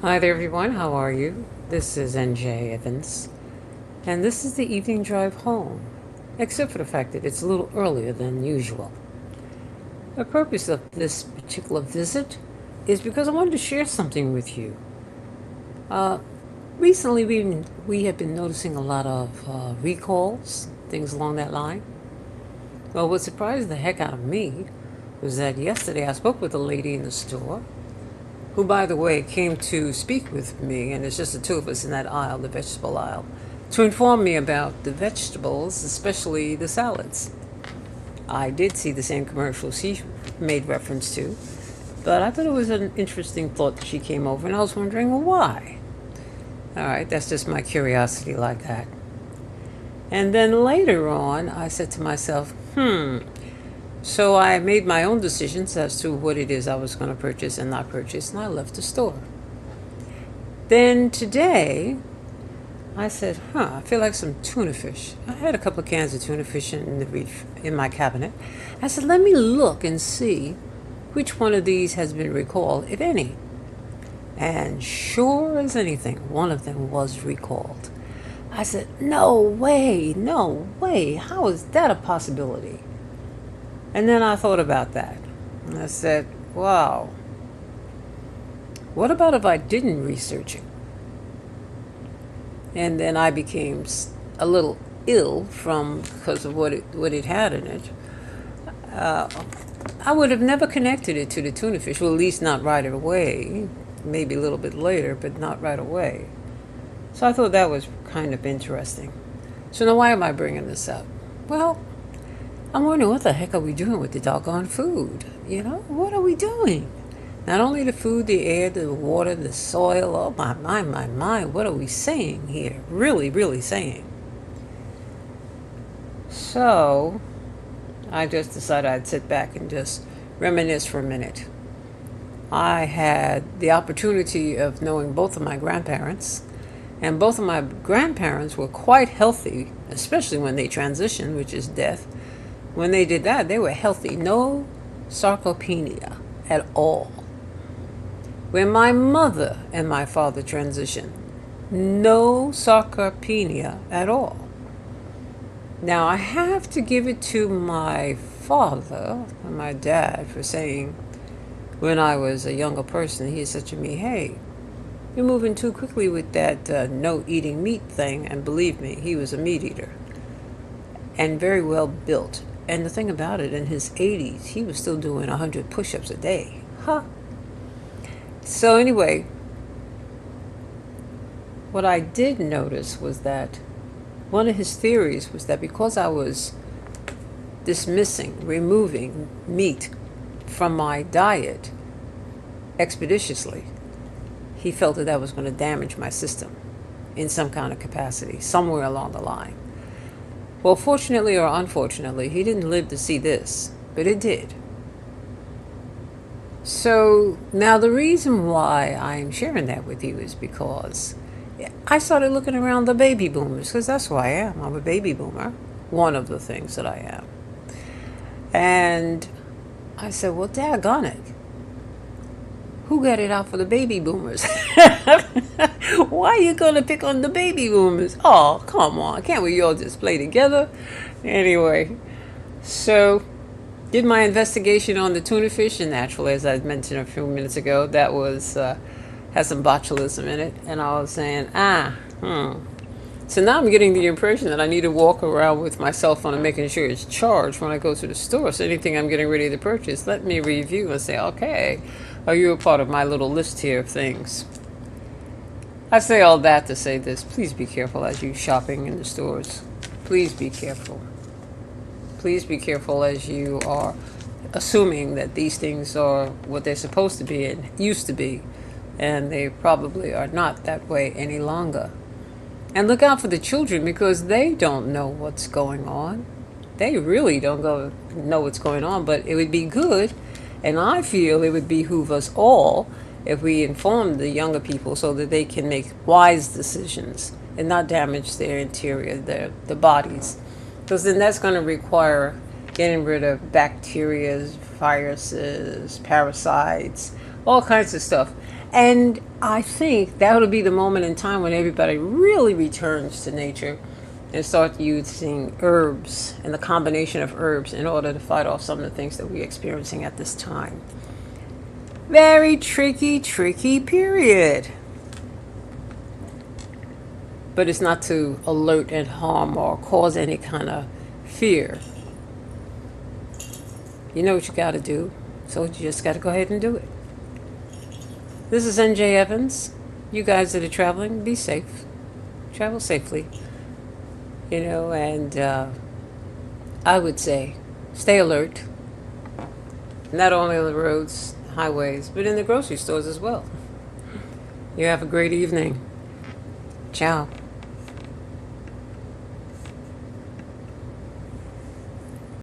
Hi there, everyone. How are you? This is NJ Evans, and this is the evening drive home, except for the fact that it's a little earlier than usual. The purpose of this particular visit is because I wanted to share something with you. Uh, Recently, we have been noticing a lot of recalls, things along that line. Well, what surprised the heck out of me was that yesterday I spoke with a lady in the store who, by the way, came to speak with me, and it's just the two of us in that aisle, the vegetable aisle, to inform me about the vegetables, especially the salads. I did see the same commercial she made reference to, but I thought it was an interesting thought that she came over, and I was wondering, well, why? All right, that's just my curiosity like that. And then later on, I said to myself, so I made my own decisions as to what it is I was going to purchase and not purchase, and I left the store. Then today, I said, I feel like some tuna fish. I had a couple of cans of tuna fish in my cabinet. I said, let me look and see which one of these has been recalled, if any. And sure as anything, one of them was recalled. I said, no way, no way. How is that a possibility? And then I thought about that. And I said, wow, what about if I didn't research it? And then I became a little ill because of what it had in it. I would have never connected it to the tuna fish, well, at least not right away. Maybe a little bit later, but not right away. So I thought that was kind of interesting. So now why am I bringing this up? Well, I'm wondering, what the heck are we doing with the doggone food? What are we doing? Not only the food, the air, the water, the soil. Oh, my. What are we saying here? Really, really saying. So I just decided I'd sit back and just reminisce for a minute. I had the opportunity of knowing both of my grandparents, and both of my grandparents were quite healthy, especially when they transitioned, which is death. When they did that, they were healthy. No sarcopenia at all. When my mother and my father transitioned, no sarcopenia at all. Now, I have to give it to my father, and my dad, for saying, when I was a younger person, he said to me, hey, you're moving too quickly with that no eating meat thing. And believe me, he was a meat eater and very well built. And the thing about it, in his 80s, he was still doing 100 push-ups a day. So anyway, what I did notice was that one of his theories was that because I was removing meat from my diet expeditiously, he felt that was going to damage my system in some kind of capacity, somewhere along the line. Well, fortunately or unfortunately, he didn't live to see this, but it did. So now the reason why I'm sharing that with you is because I started looking around the baby boomers, because that's who I am. I'm a baby boomer, one of the things that I am. And I said, well, daggone it. Who got it out for the baby boomers? Why are you going to pick on the baby boomers? Oh, come on. Can't we all just play together? Anyway, so did my investigation on the tuna fish, and naturally, as I mentioned a few minutes ago, that was has some botulism in it. And I was saying, So now I'm getting the impression that I need to walk around with my cell phone and making sure it's charged when I go to the store. So anything I'm getting ready to purchase, let me review and say, okay, are you a part of my little list here of things? I say all that to say this. Please be careful as you shopping in the stores. Please be careful. Please be careful as you are assuming that these things are what they're supposed to be and used to be. And they probably are not that way any longer. And look out for the children, because they don't know what's going on. They really don't know what's going on, but it would be good, and I feel it would behoove us all if we inform the younger people so that they can make wise decisions and not damage their interior, their bodies. Because then that's going to require getting rid of bacteria, viruses, parasites, all kinds of stuff. And I think that would be the moment in time when everybody really returns to nature and start using herbs and the combination of herbs in order to fight off some of the things that we're experiencing at this time. Very tricky period. But it's not to alert and harm or cause any kind of fear. You know what you got to do, so you just got to go ahead and do it. This is NJ Evans. You guys that are traveling, be safe. Travel safely. And I would say stay alert. Not only on the roads, highways, but in the grocery stores as well. You have a great evening. Ciao.